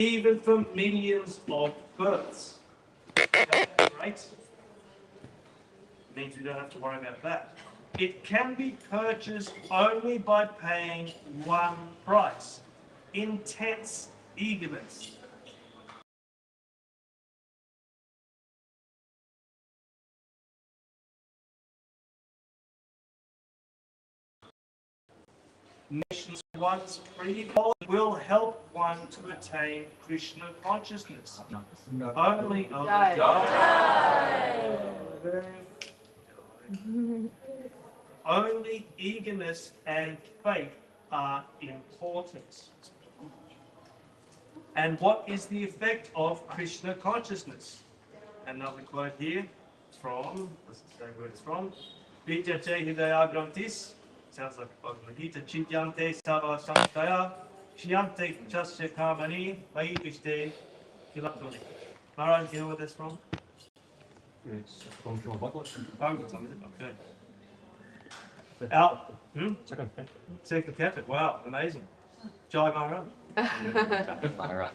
even for millions of births. Okay, right? Means we don't have to worry about that. It can be purchased only by paying one price: intense eagerness. Nations once pre-qualified will help one to attain Krishna consciousness. Only eagerness and faith are important. And what is the effect of Krishna consciousness? Another quote here from, let's say where it's from, Vidyate Hidaya Grantis, sounds like Bhagavad Gita, Chityante Sava Samstaya, Shyante Chasya Kamani, Vaivishte Kilatoni. Maharaj, you know where that's from? It's from Bhagavad. Okay. Out. Second canto. Wow, amazing. Jai Maharaj. Maharaj.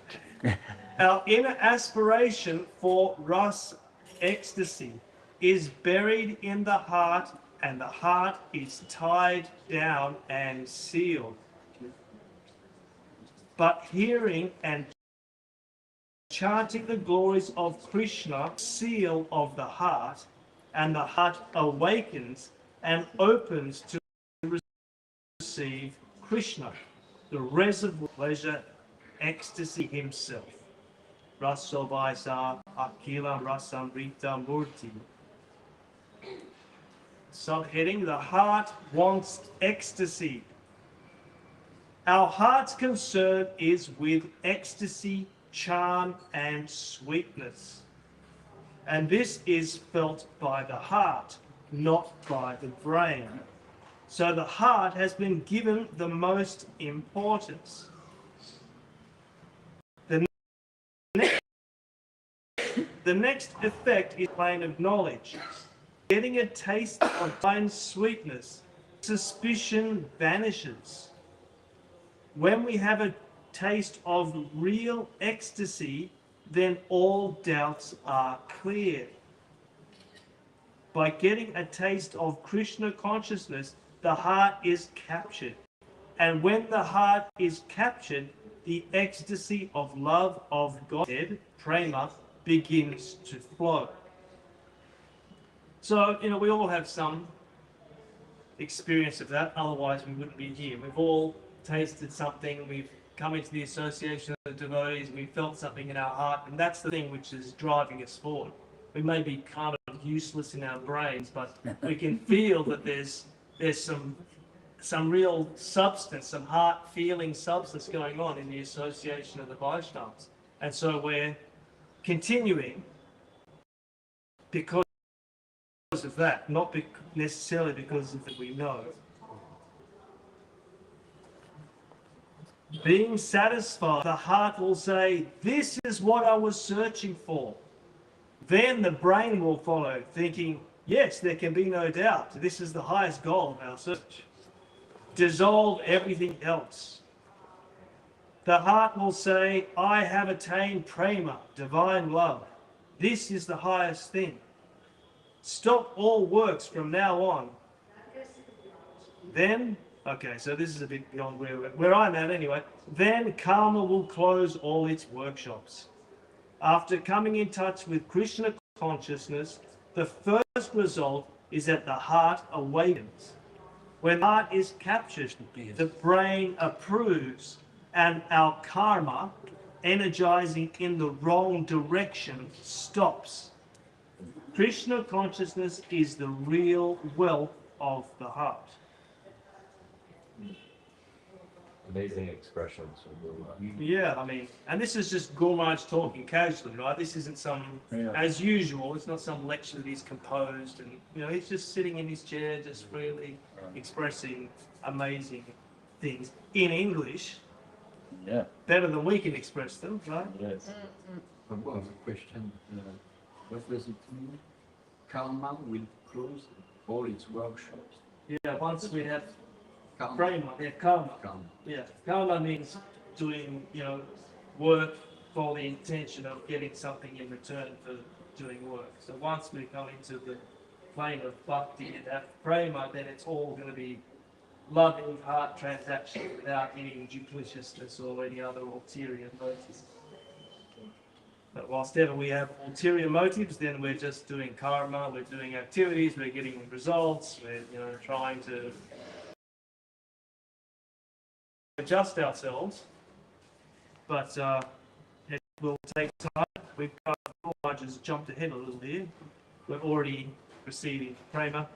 Our inner aspiration for Ras ecstasy is buried in the heart, and the heart is tied down and sealed. But hearing and chanting the glories of Krishna, seal of the heart, and the heart awakens and opens to receive Krishna, the reservoir of pleasure, ecstasy himself. Rasovaisa Akila Rasamrita Murti. Subheading: the heart wants ecstasy. Our heart's concern is with ecstasy, charm, and sweetness. And this is felt by the heart, not by the brain. So the heart has been given the most importance. The next effect is plane of knowledge. Getting a taste of divine sweetness, suspicion vanishes. When we have a taste of real ecstasy, then all doubts are cleared. By getting a taste of Krishna consciousness, the heart is captured. And when the heart is captured, the ecstasy of love of God, prema, begins to flow. So, we all have some experience of that, otherwise we wouldn't be here. We've all tasted something, we've come into the association of the devotees, we felt something in our heart, and that's the thing which is driving us forward. We may be kind of useless in our brains, but we can feel that there's some real substance, some heart-feeling substance going on in the association of the Vaishnavas. And so we're continuing because of that, not necessarily because of that we know. Being satisfied, the heart will say, this is what I was searching for. Then the brain will follow, thinking, yes, there can be no doubt. This is the highest goal of our search. Dissolve everything else. The heart will say, I have attained prema, divine love. This is the highest thing. Stop all works from now on. Then, okay, so this is a bit beyond where I'm at anyway. Then karma will close all its workshops. After coming in touch with Krishna consciousness, the first result is that the heart awakens. When the heart is captured, the brain approves, and our karma, energizing in the wrong direction, stops. Krishna consciousness is the real wealth of the heart. Amazing expressions. Yeah, and this is just Gurmaj talking casually, right? This isn't as usual, it's not some lecture that he's composed, and he's just sitting in his chair, just freely expressing amazing things in English. Yeah. Better than we can express them, right? Yes. One question. What does it mean? Karma will close all its workshops. Yeah, once we have Karma. karma. Karma. Yeah, karma means doing, work for the intention of getting something in return for doing work. So once we come into the plane of bhakti and that prema, then it's all going to be loving heart transaction without any duplicitousness or any other ulterior motives. But whilst ever we have ulterior motives, then we're just doing karma, we're doing activities, we're getting results, we're trying to adjust ourselves. But it will take time. We've got, I just jumped ahead a little here. We're already receiving prema.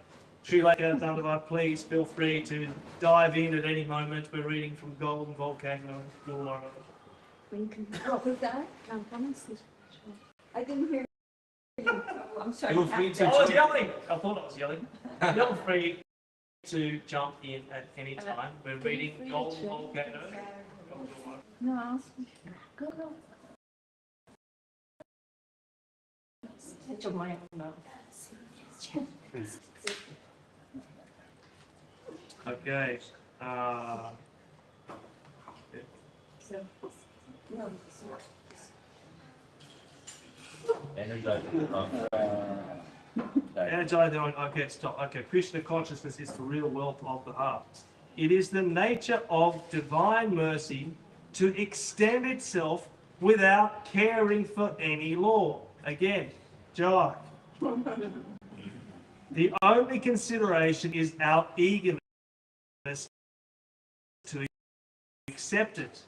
Sri Lanka, Dandava, please feel free to dive in at any moment. We're reading from Golden Volcano. What was that? I didn't hear you. I'm sorry. Feel free to I was yelling. I thought I was yelling. Feel free to jump in at any time. We're reading Golden Volcano. No, I'll go. Get your mind out. Okay. So, no. Energizing. Okay, stop. Okay, Krishna consciousness is the real wealth of the heart. It is the nature of divine mercy to extend itself without caring for any law. Again, Jai. The only consideration is our eagerness to accept it.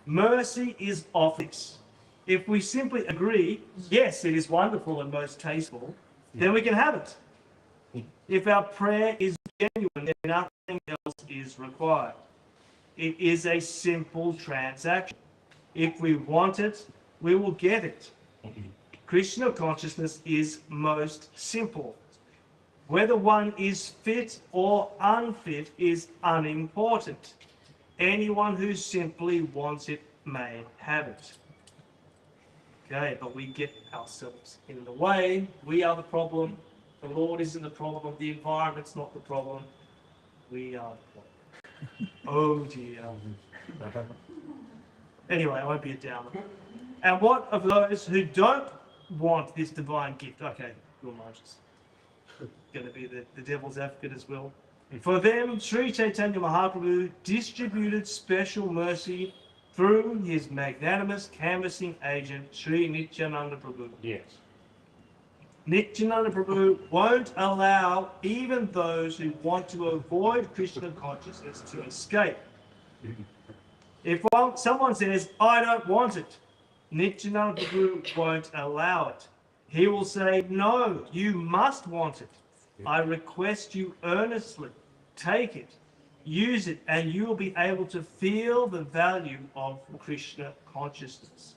Mercy is office. If we simply agree, yes, it is wonderful and most tasteful, then we can have it. If our prayer is genuine, then nothing else is required. It is a simple transaction. If we want it, we will get it. Krishna consciousness is most simple. Whether one is fit or unfit is unimportant. Anyone who simply wants it may have it. Okay, but we get ourselves in the way. We are the problem. The Lord isn't the problem. The environment's not the problem. We are the problem. Oh dear. Anyway, I won't be a downer. And what of those who don't want this divine gift? Okay, you're just going to be the devil's advocate as well. For them, Sri Chaitanya Mahaprabhu distributed special mercy through his magnanimous canvassing agent, Sri Nityananda Prabhu. Yes. Nityananda Prabhu won't allow even those who want to avoid Krishna consciousness to escape. If someone says, I don't want it, Nityananda Prabhu won't allow it. He will say, no, you must want it. I request you earnestly, take it, use it, and you will be able to feel the value of Krishna consciousness.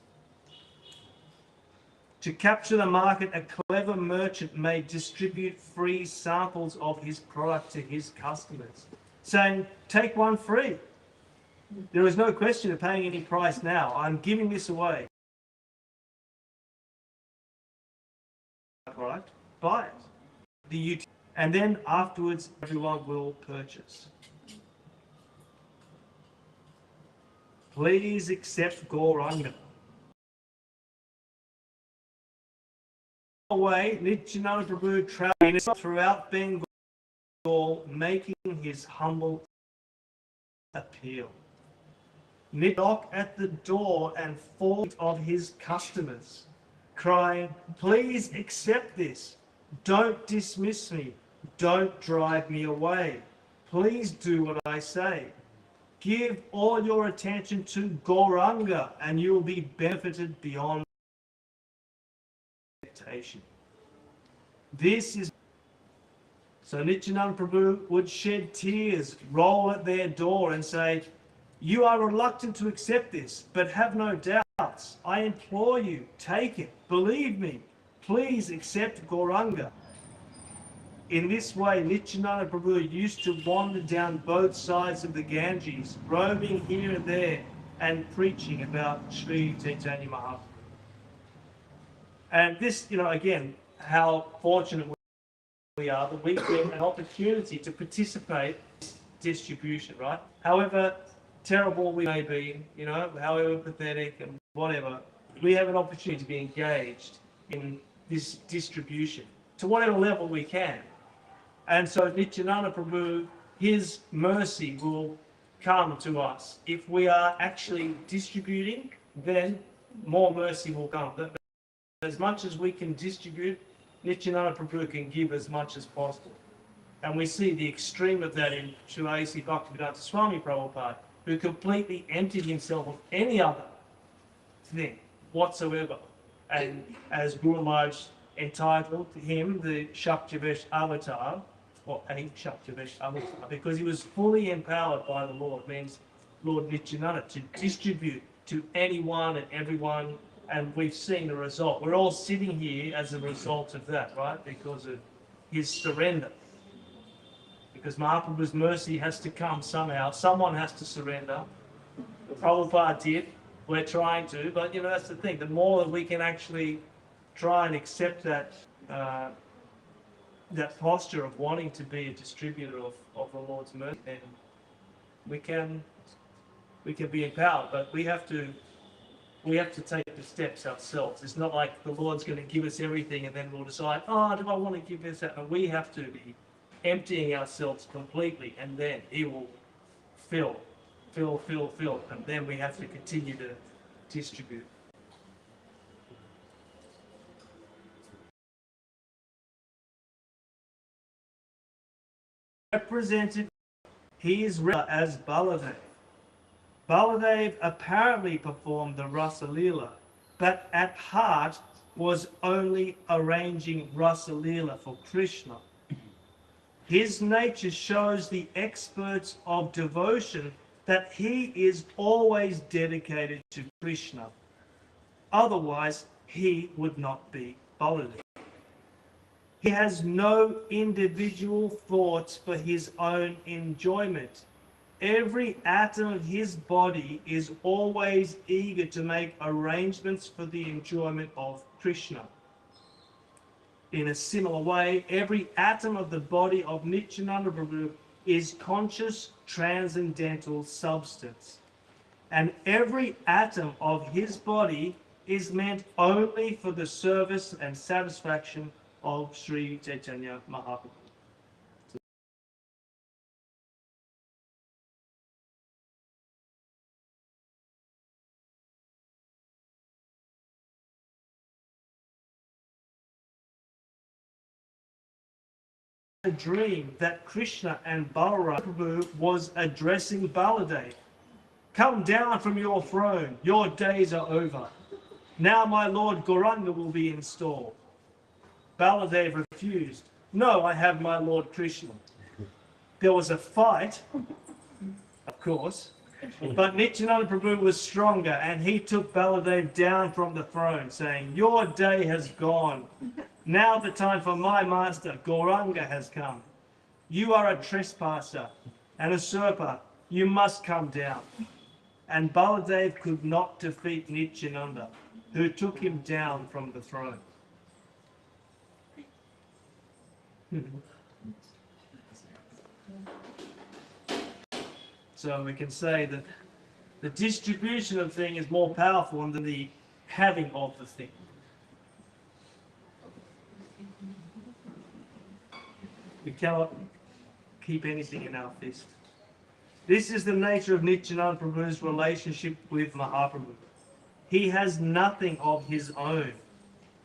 To capture the market, a clever merchant may distribute free samples of his product to his customers, saying, take one free. There is no question of paying any price now. I'm giving this away. Product, buy it. And then afterwards, everyone will purchase. Please accept Gauranga. Away, Nityananda Prabhu traveled throughout Bengal, making his humble appeal. Knock at the door and fall of his customers, crying, please accept this. Don't dismiss me. Don't drive me away. Please do what I say. Give all your attention to Gauranga and you will be benefited beyond expectation. This is so Nityananda Prabhu would shed tears, roll at their door and say, you are reluctant to accept this, but have no doubts. I implore you, take it. Believe me. Please accept Gauranga. In this way, Nityananda Prabhu used to wander down both sides of the Ganges, roaming here and there and preaching about Sri Chaitanya Mahaprabhu. And this, again, how fortunate we are that we get an opportunity to participate in this distribution, right? However terrible we may be, however pathetic and whatever, we have an opportunity to be engaged in this distribution to whatever level we can. And so Nityananda Prabhu, his mercy will come to us. If we are actually distributing, then more mercy will come. As much as we can distribute, Nityananda Prabhu can give as much as possible. And we see the extreme of that in Srila A.C. Bhaktivedanta Swami Prabhupada, who completely emptied himself of any other thing whatsoever. And as Guru Maharaj entitled him the Shaktivesh Avatar, or a Shaktivesh Avatar, because he was fully empowered by the Lord, means Lord Nityananda, to distribute to anyone and everyone. And we've seen the result. We're all sitting here as a result of that, right? Because of his surrender. Because Mahaprabhu's mercy has to come somehow. Someone has to surrender. Prabhupada did. We're trying to. But, you know, that's the thing. The more that we can actually try and accept that that posture of wanting to be a distributor of the Lord's mercy, then we can be empowered. But we have to take the steps ourselves. It's not like the Lord's going to give us everything and then we'll decide, oh, do I want to give this out? And we have to be emptying ourselves completely, and then He will fill. And then we have to continue to distribute. Represented, he is as Baladev. Baladev apparently performed the Rasa Leela, but at heart was only arranging Rasa Leela for Krishna. His nature shows the experts of devotion that he is always dedicated to Krishna. Otherwise, he would not be Baladev. He has no individual thoughts for his own enjoyment. Every atom of his body is always eager to make arrangements for the enjoyment of Krishna. In a similar way, every atom of the body of Nityananda Prabhu is conscious transcendental substance. And every atom of his body is meant only for the service and satisfaction of Sri Chaitanya Mahaprabhu. A dream that Krishna and Balaram Prabhu was addressing Baladev. Come down from your throne, your days are over. Now my Lord Gauranga will be installed. Baladev refused. No, I have my Lord Krishna. There was a fight, of course, but Nityananda Prabhu was stronger and he took Baladev down from the throne, saying, your day has gone. Now the time for my master, Gauranga, has come. You are a trespasser and a usurper. You must come down. And Baladev could not defeat Nityananda, who took him down from the throne. So we can say that the distribution of the thing is more powerful than the having of the thing. We cannot keep anything in our fist. This is the nature of Nityananda Prabhu's relationship with Mahaprabhu. He has nothing of his own.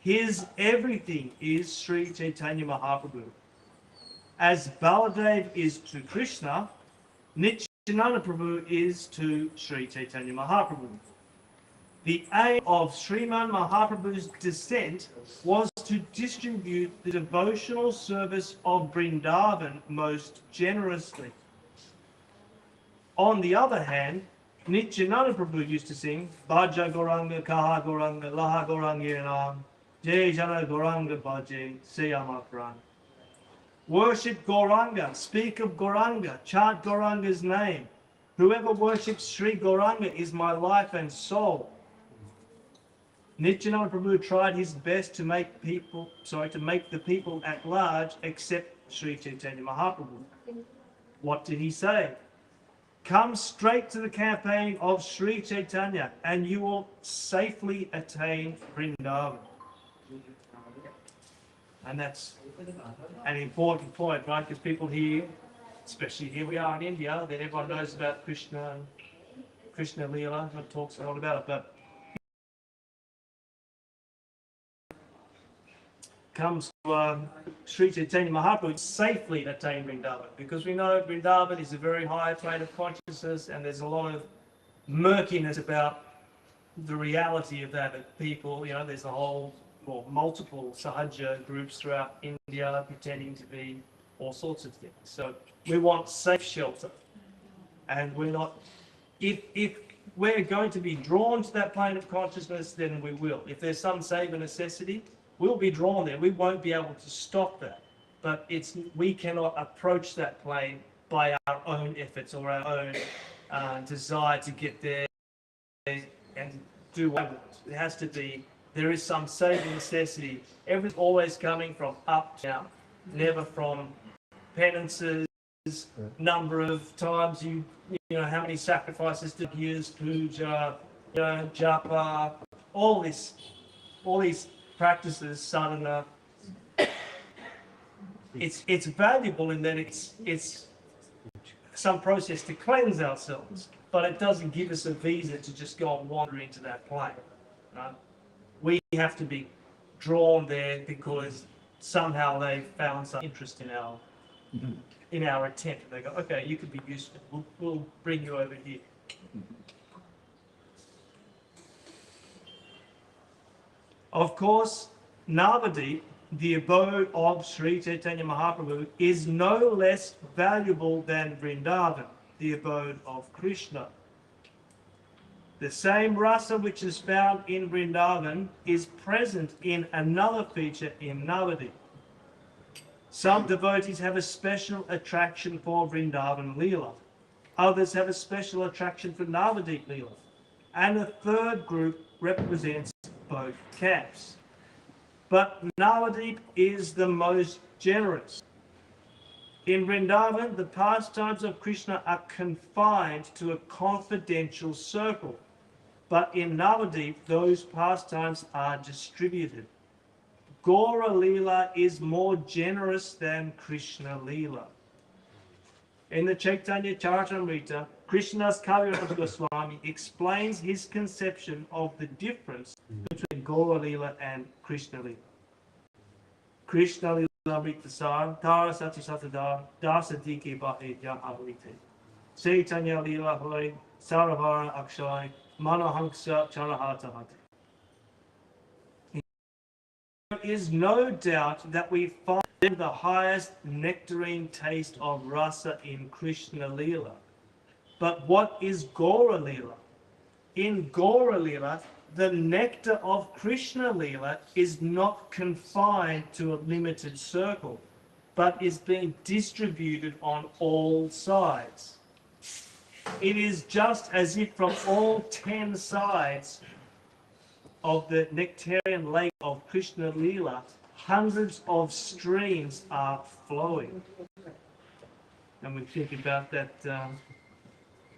His everything is Sri Chaitanya Mahaprabhu. As Baladev is to Krishna, Nityananda Prabhu is to Sri Chaitanya Mahaprabhu. The aim of Sriman Mahaprabhu's descent was to distribute the devotional service of Vrindavan most generously. On the other hand, Nityananda Prabhu used to sing, Bhaja Gauranga, Kaha Gauranga, Laha Gauranga Nam, Jai Jana Gauranga Bhaje, Seyama Pran. Worship Gauranga, speak of Gauranga, chant Gauranga's name. Whoever worships Sri Gauranga is my life and soul. Nityananda Prabhu tried his best to make the people at large accept Sri Chaitanya Mahaprabhu. What did he say? Come straight to the campaign of Sri Chaitanya and you will safely attain Vrindavan. And that's an important point, right? Because people here, especially here we are in India, that everyone knows about Krishna and Krishna Leela, and talks a lot about it, but comes to Sri Chaitanya Mahaprabhu safely attain Vrindavan, because we know Vrindavan is a very high plane of consciousness and there's a lot of murkiness about the reality of that. That people, you know, there's a whole, well, multiple Sahaja groups throughout India pretending to be all sorts of things. So we want safe shelter, and we're not, if we're going to be drawn to that plane of consciousness, then we will. If there's some savor necessity, we'll be drawn there. We won't be able to stop that. But we cannot approach that plane by our own efforts or our own desire to get there and do what we want. It has to be, there is some savor necessity. Everything's always coming from up to down, never from penances, number of times you know, how many sacrifices to use, puja, you know, japa, all these practices, sadhana. It's valuable in that it's some process to cleanse ourselves, but it doesn't give us a visa to just go and wander into that plane. Right? We have to be drawn there because somehow they found some interest in our attempt. They go, okay, you could be useful. We'll bring you over here. Of course, Navadip, the abode of Sri Chaitanya Mahaprabhu, is no less valuable than Vrindavan, the abode of Krishna. The same rasa which is found in Vrindavan is present in another feature in Navadip. Some devotees have a special attraction for Vrindavan Leela. Others have a special attraction for Navadip Leela. And a third group represents both camps. But Navadip is the most generous. In Vrindavan, the pastimes of Krishna are confined to a confidential circle. But in Navadip, those pastimes are distributed. Gaura Leela is more generous than Krishna Leela. In the Chaitanya Charitamrita, Krishna's Kaviraj Goswami explains his conception of the difference between Gaura Leela and Krishna Leela. Krishna Leela Vritasar, Tara Sati Satadar, Dasadiki Bahe Yahavrite. Chaitanya Leela Hoy, Saravara Akshay, Manohanksa Charahata Hati. There is no doubt that we find the highest nectarine taste of rasa in Krishna Leela. But what is Gaura Leela? In Gaura Leela, the nectar of Krishna Leela is not confined to a limited circle, but is being distributed on all sides. It is just as if from all 10 sides of the nectarian lake of Krishna Leela, hundreds of streams are flowing. And we think about that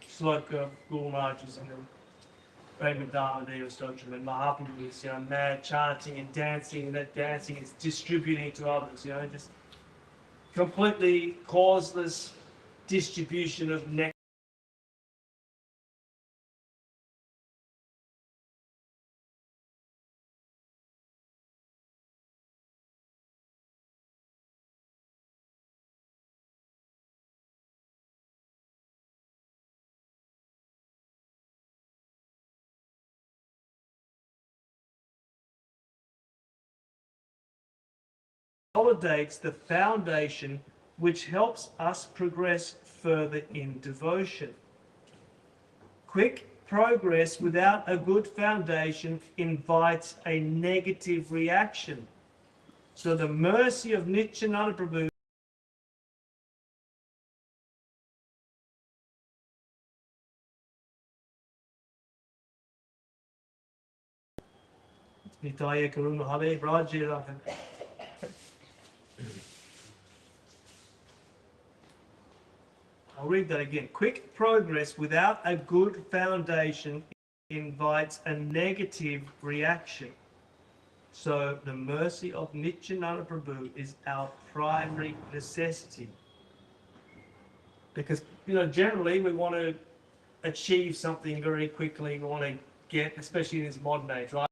sloka of Guru Maharaj's in the Prema Deva Stotram, and Mahaprabhu is, mad chanting and dancing, and that dancing is distributing to others, just completely causeless distribution of nectar. Consolidates the foundation which helps us progress further in devotion. Quick progress without a good foundation invites a negative reaction. So the mercy of Nityananda Prabhu Nitaya Karuna Hare Rajira. I'll read that again. Quick progress without a good foundation invites a negative reaction. So the mercy of Nityananda Prabhu is our primary necessity. Because, generally we want to achieve something very quickly. We want to get, especially in this modern age, right?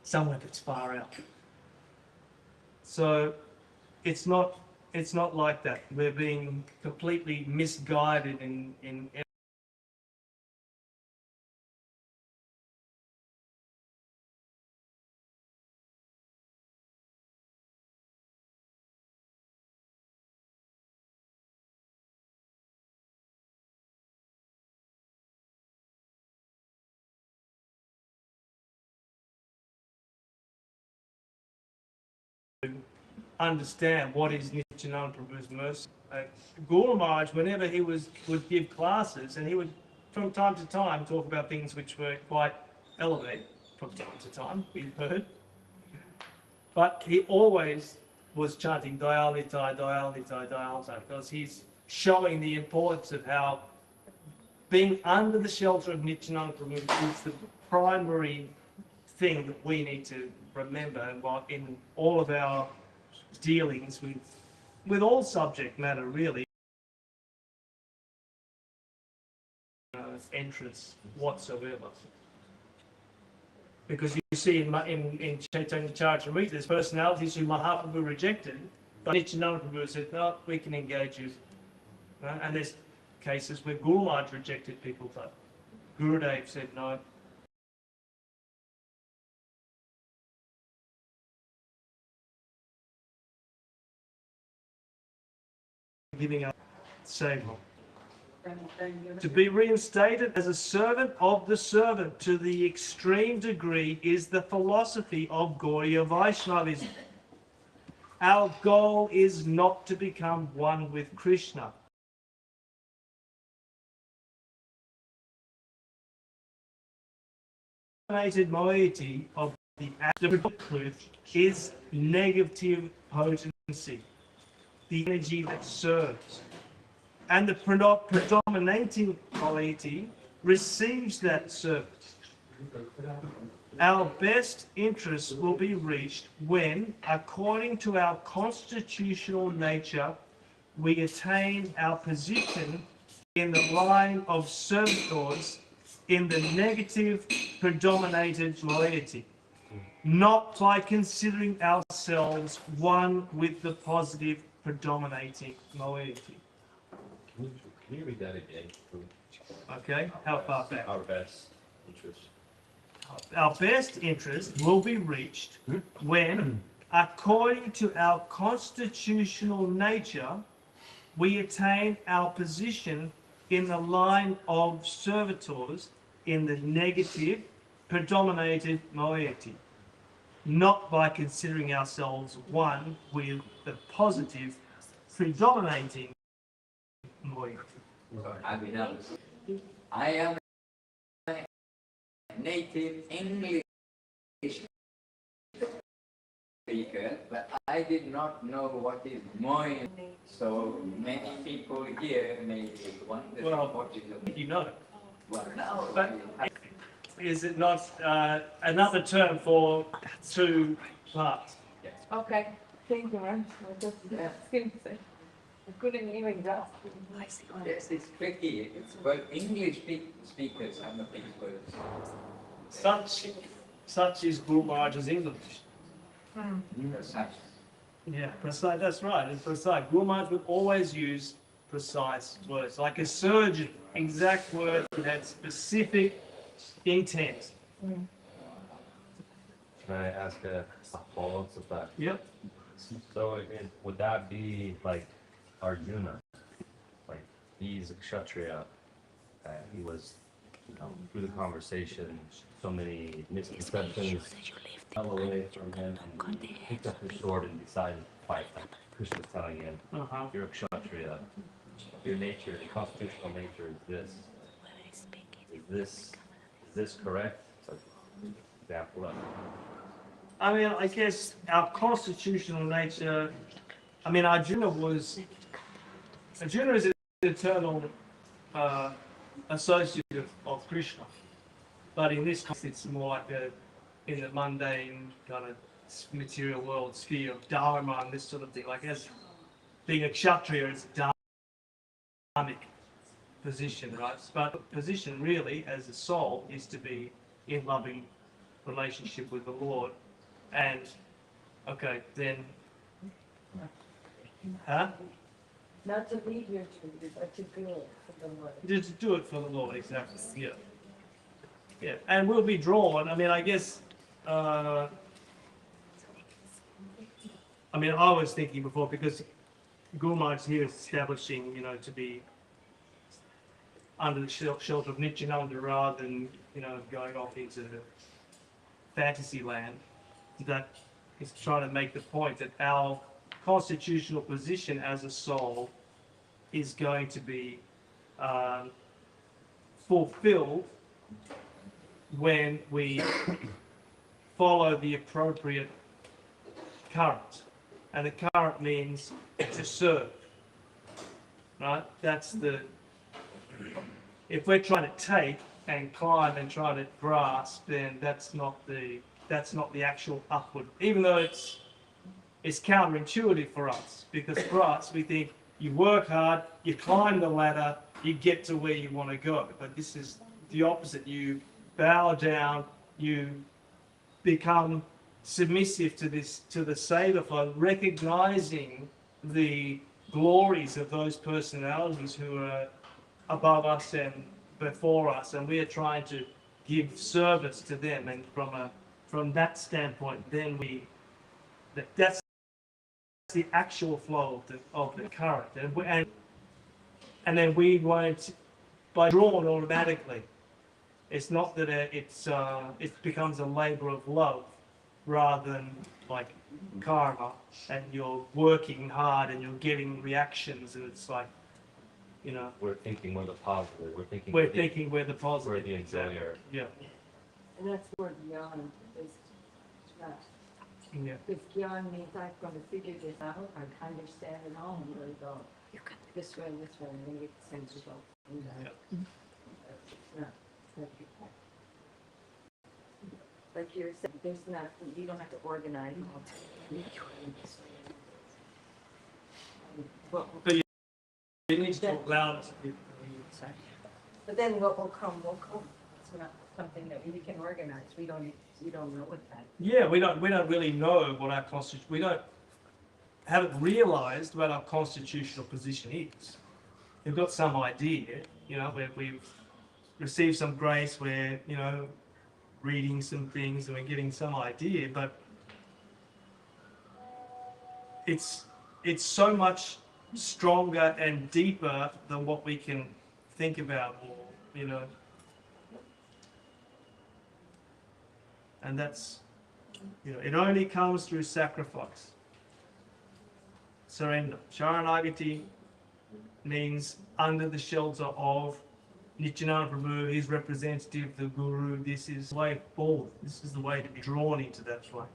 Somewhere that's far out. So it's not like that. We're being completely misguided in understand what is Nityananda Prabhu's mercy. Guru Maharaj, whenever he would give classes, and he would from time to time talk about things which were quite elevated from time to time, we've heard. But he always was chanting Dayalitai, Dayalitai, Dayalitai, because he's showing the importance of how being under the shelter of Nityananda Prabhu is the primary thing that we need to remember in all of our dealings with all subject matter, really. Entrance whatsoever. Because you see in Chaitanya Charitamrita, there's personalities who Mahaprabhu rejected, but Nityananda Prabhu said, no, we can engage you. And there's cases where Guru Maharaj rejected people, but Gurudev said no. Giving up saving. To be reinstated as a servant of the servant to the extreme degree is the philosophy of Gaudiya Vaishnavism. Our goal is not to become one with Krishna. The moiety of the absolute is negative potency, the energy that serves. And the predominating moiety receives that service. Our best interests will be reached when, according to our constitutional nature, we attain our position in the line of servitors in the negative predominated moiety, not by considering ourselves one with the positive predominating moiety. Can you read that again? Okay, how far back? Our best interest. Our best interest will be reached when, according to our constitutional nature, we attain our position in the line of servitors in the negative predominated moiety, not by considering ourselves one with the positive predominating moiety. I am a native English speaker, but I did not know what is moin. So many people here may wonder what is a You know, well, but is it not another term for two parts? Okay, thank you, man. I just skimmed it. I couldn't even grasp it. yes, it's tricky. But English speakers have a big words. Such is Guru Maharaj's English. Such. Yeah, precise. That's right. It's precise. Guru Maharaj would always use precise words, like a surgeon. Exact words that had specific intent. Can I ask a follow-up to that? Yep. So would that be like Arjuna? Like he's a Kshatriya. He was, through the conversation, so many misconceptions fell away from him, and he picked up his sword and decided to fight. Like Krishna's telling him, you're a Kshatriya. Your nature, your constitutional nature is this. Is this correct? example of? I mean, I guess our constitutional nature, I mean, Arjuna is an eternal associate of Krishna. But in this case, it's more like in the mundane kind of material world sphere of dharma and this sort of thing. Like as being a kshatriya is a dharmic position, right? But position really as a soul is to be in loving relationship with the Lord. And okay, then, huh? Not to leave your duty, but to do it for the Lord. Just do it for the Lord, exactly. Yeah. Yeah, and we'll be drawn. I mean, I guess. I mean, I was thinking before because Guru Maharaj here is establishing, you know, to be under the shelter of Nityananda rather than, you know, going off into fantasy land. That is trying to make the point that our constitutional position as a soul is going to be fulfilled when we follow the appropriate current. And the current means to serve. Right? That's the... If we're trying to take and climb and try to grasp, then that's not the actual upward. Even though it's counterintuitive for us. Because for us, we think you work hard, you climb the ladder, you get to where you want to go. But this is the opposite. You bow down, you become submissive to the Savior flow, recognizing the glories of those personalities who are above us and before us, and we are trying to give service to them. And from that standpoint, then that's the actual flow of the current, and then we won't by drawn automatically. It's not that it becomes a labor of love rather than like karma, and you're working hard and you're getting reactions, and it's like, you know. We're thinking we're the positive. We're thinking we're the positive. We're the enjoyer. Yeah. And that's where gyan is not. Yeah. Because gyan means I'm going to figure this out, I understand it all, and really go this way, and then get the sense result. Like you're saying, you don't have to organize. But you need to talk loud. But then what will come will come. It's not something that we can organize. We don't know what that. Yeah, we don't really know what our haven't realized what our constitutional position is. We've got some idea, you know, we've received some grace, we're, you know, reading some things and we're getting some idea, but it's so much stronger and deeper than what we can think about, or, you know. And that's, you know, it only comes through sacrifice. Surrender. Sharanagati means under the shelter of Nityananda Prabhu, his representative, the Guru. This is the way forward. This is the way to be drawn into that flame.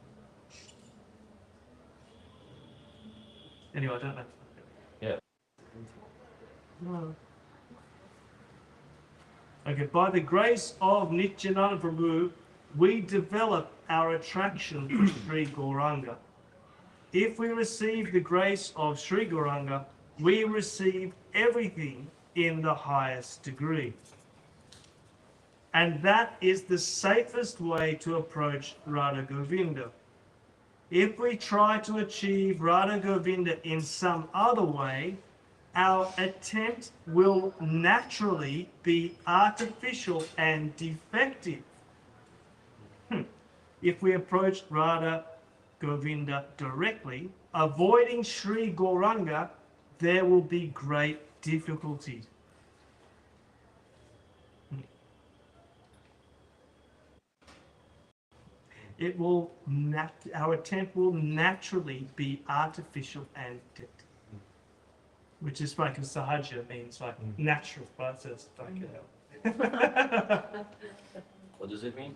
Anyway, I don't know. Yeah. No. Okay, by the grace of Nityananda Prabhu, we develop our attraction for Sri Gauranga. If we receive the grace of Sri Gauranga, we receive everything in the highest degree. And that is the safest way to approach Radha Govinda. If we try to achieve Radha Govinda in some other way, our attempt will naturally be artificial and defective. If we approach Radha Govinda directly, avoiding Sri Gauranga, there will be great difficulty. Our attempt will naturally be artificial and defective. Which is like sahaja means like natural, right? So it's like, What does it mean?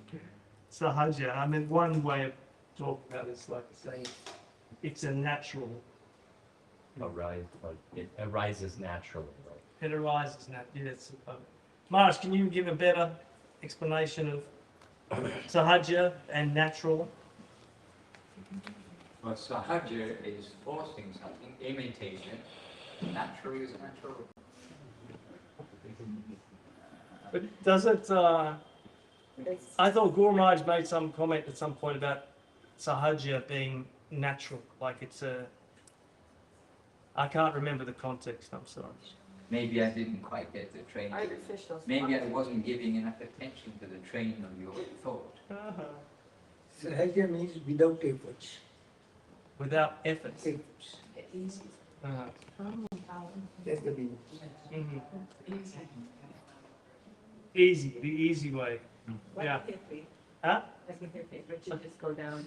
sahaja. I mean, one way of talking about it is like saying it's a natural. It arises naturally, right? It arises naturally. Yes. Mars, can you give a better explanation of sahaja and natural? Well, sahaja is forcing something, imitation. Natural is natural. But does it? I thought Guru Maharaj made some comment at some point about sahaja being natural, like it's a. I can't remember the context. I'm sorry. Maybe I didn't quite get the training. Artificial. Maybe I wasn't giving enough attention to the training of your thought. Sahaja means without efforts. Without efforts. Efforts. Easy. That's the meaning. Mhm. Easy, the easy way. Yeah. Huh? Like a hippie, Richard, just go down.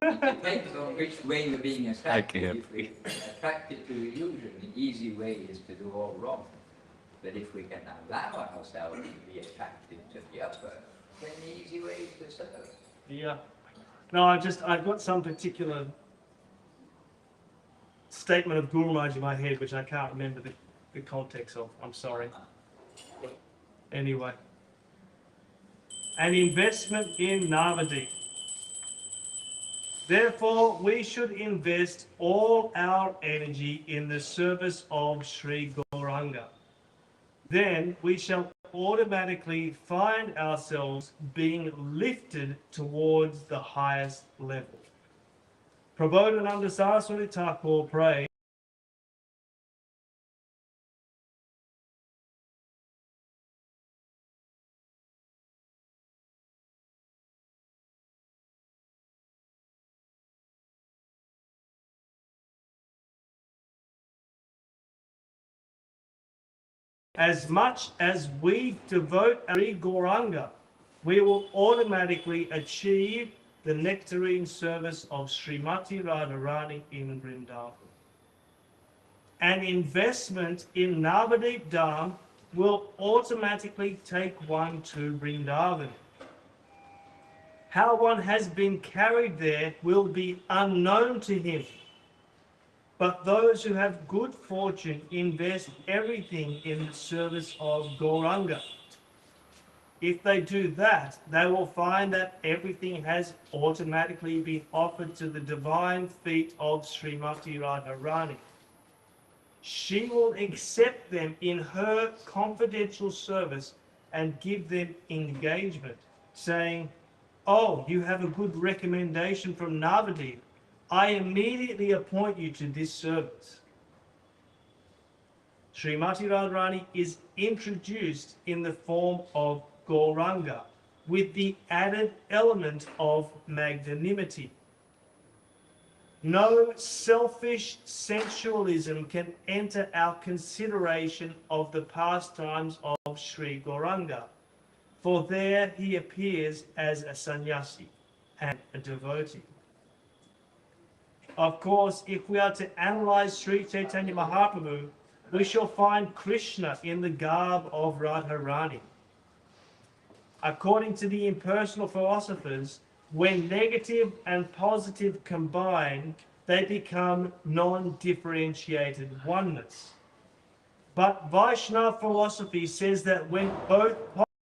It depends on which way you're being attracted. Okay. If we're attracted to illusion, the easy way is to do all wrong. But if we can allow ourselves to be attracted to the upper, then the easy way is to serve. Yeah. No, I've got some particular statement of Guru Maharaj in my head, which I can't remember the context of. I'm sorry. Anyway. An investment in Navadip. Therefore, we should invest all our energy in the service of Sri Gauranga. Then we shall automatically find ourselves being lifted towards the highest level. Prabodhananda Saraswati Thakur prayed, as much as we devote Sri Gauranga, we will automatically achieve the nectarine service of Srimati Radharani in Vrindavan. An investment in Navadip Dham will automatically take one to Vrindavan. How one has been carried there will be unknown to him. But those who have good fortune invest everything in the service of Gauranga. If they do that, they will find that everything has automatically been offered to the divine feet of Srimati Radharani. She will accept them in her confidential service and give them engagement, saying, "Oh, you have a good recommendation from Navadip. I immediately appoint you to this service." Srimati Radharani is introduced in the form of Gauranga with the added element of magnanimity. No selfish sensualism can enter our consideration of the pastimes of Sri Gauranga, for there he appears as a sannyasi and a devotee. Of course, if we are to analyze Sri Chaitanya Mahaprabhu, we shall find Krishna in the garb of Radharani. According to the impersonal philosophers, when negative and positive combine, they become non-differentiated oneness. But Vaishnava philosophy says that when both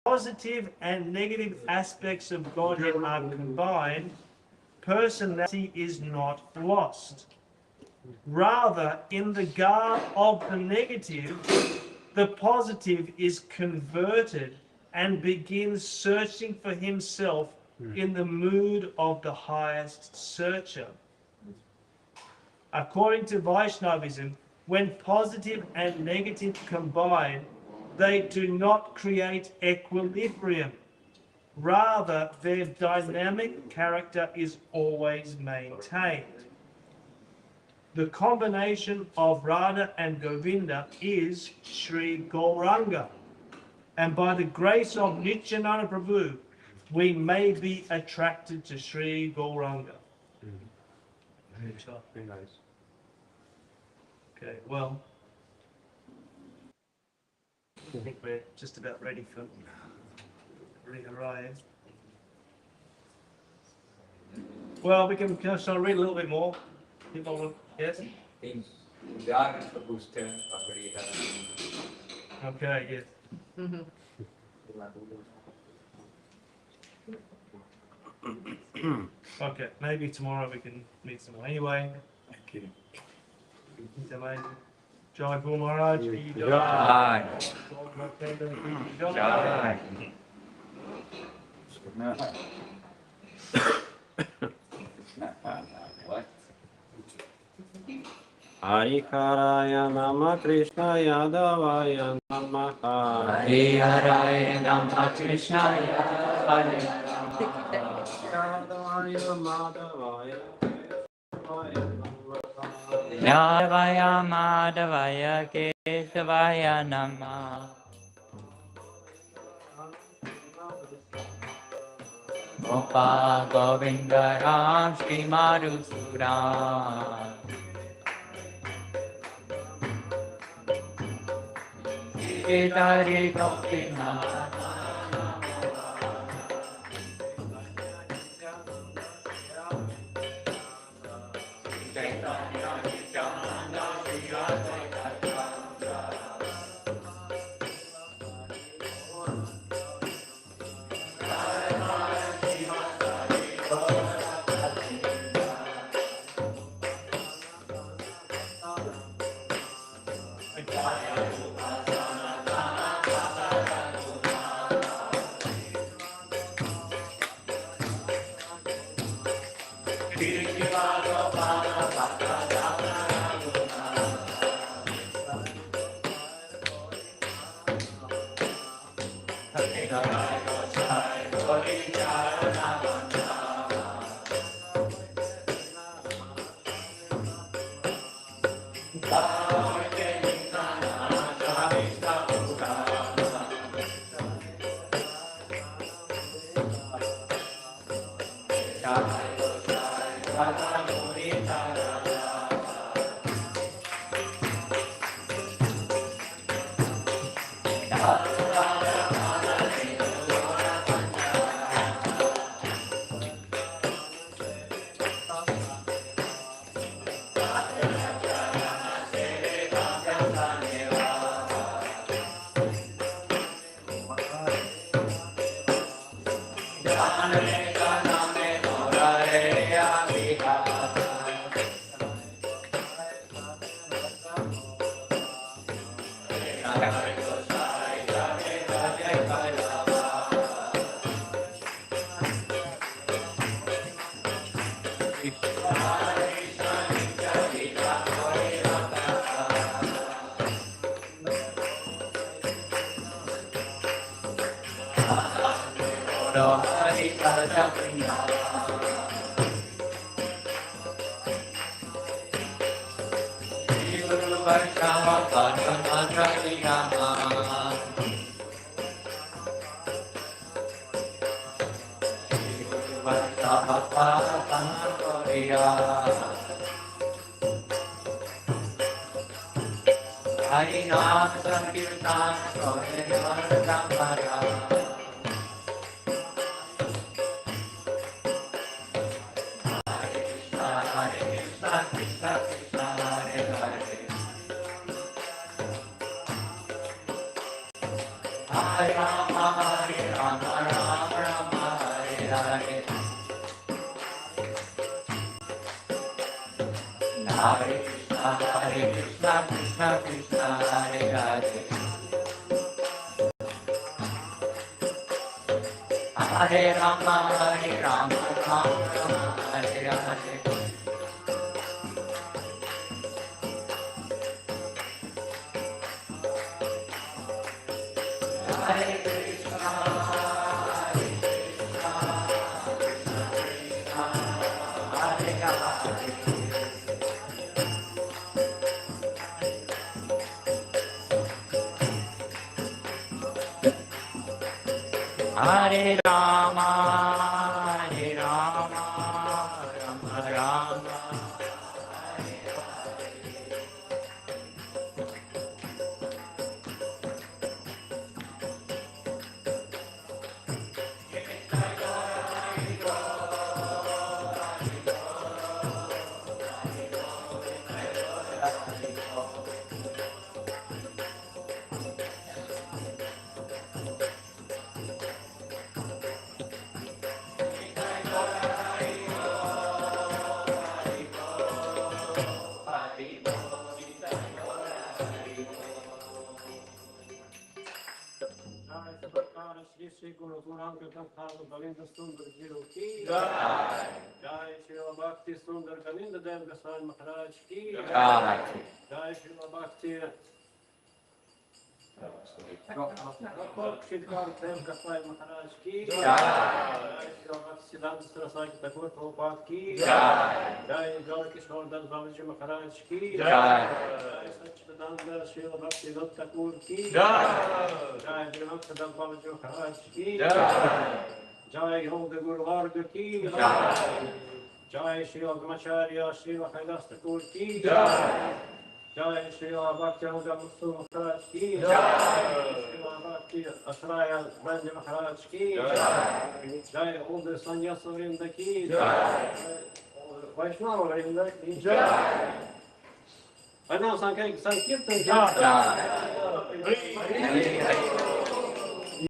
positive and negative aspects of Godhead are combined, personality is not lost. Rather, in the garb of the negative, the positive is converted and begins searching for himself in the mood of the highest searcher. According to Vaishnavism, when positive and negative combine, they do not create equilibrium. Rather, their dynamic character is always maintained. The combination of Radha and Govinda is Sri Gauranga. And by the grace of Nityananda Prabhu, we may be attracted to Sri Gauranga. Very nice. Okay, well, I think we're just about ready for Well, we can shall I read a little bit more. People, yes. Things udaran kabusta apariha. Okay. Yes. Okay. Maybe tomorrow we can meet some more. Anyway. Okay. It's amazing. Jai Guru Maharaj. Jai. Jai. What? Harikaraya Nama Krishnaya Davaya Namaha Hare Haraya Nama Krishnaya Hare Yadavaya Madhavaya Keshavaya Namaha Yadavaya Madhavaya Keshavaya Namah. Gopa Govinda Ram Shri Madhusudan Gitari Gopinath Hare Rama, Hare Rama, Rama Rama, Hare Hare. Hare Krishna, Hare Krishna, Krishna Krishna, Hare Hare. Hare Rama, Hare Rama, Rama Rama, Hare Hare. Guru Turan Katam Khalu Govinda Sundar Guru Ki Jai. Jai Shri Bhakti Sundar Govinda Dev Goswami Maharaj Ki Jai. Jai Shri Bhakti Shidkar Dev Goswami Maharaj Ki Jai. Jai Shri Bhakti Siddhanta Saraswati Thakur Prabhupada Ki Jai. Jai Gaur Kishore Das Babaji Maharaj Ki Jai. Jai Satchidananda Shri Bhakti Vedanta Thakur Ki Jai. Jai Bhakti Das Babaji Maharaj Ki Jai. Jai Yoga Guru Varga Ki Jai. Jai Shri Agmacharya Shri Kailas Thakur Ki Jai. Jai Shri Bhakti Anga Musu Maharaj Ki Jai. Shri Bhakti Ashraya Brandi Maharaj Ki Jai. Jai all the Sannyasa Vrinda Ki Jai. Vaishnava Vrinda Ki Jai. I know Sankirtan Ki Jai.